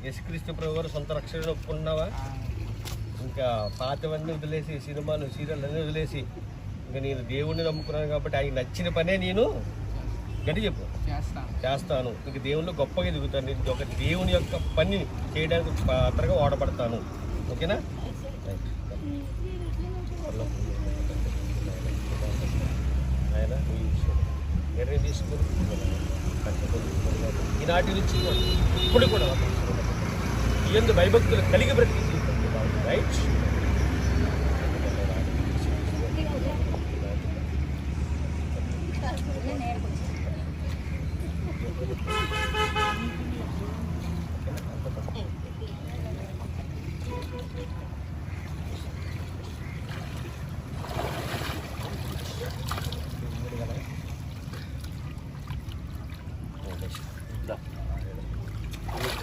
యేసుక్రీస్తు ప్రభు వారు సొంత రక్షణ ఒప్పుకున్నావా? ఇంకా పాతవన్నీ వదిలేసి సినిమాలు సీరియల్ అన్నీ వదిలేసి ఇంకా నేను దేవుణ్ణి నమ్ముకున్నాను కాబట్టి ఆయన నచ్చిన పనే నేను గట్టి చెప్పు చేస్తాను. ఇంక దేవుళ్ళు గొప్పగా ఎదుగుతాను. నేను ఒక దేవుని యొక్క పని చేయడానికి పాత్రగా వాడబడతాను. ఓకేనా? ఆయన నిర్ణయం తీసుకుని ఈనాటి నుంచి ఇప్పుడు కూడా ఈ యందు భయభక్తులు కలిగి బ్రతికి రైట్.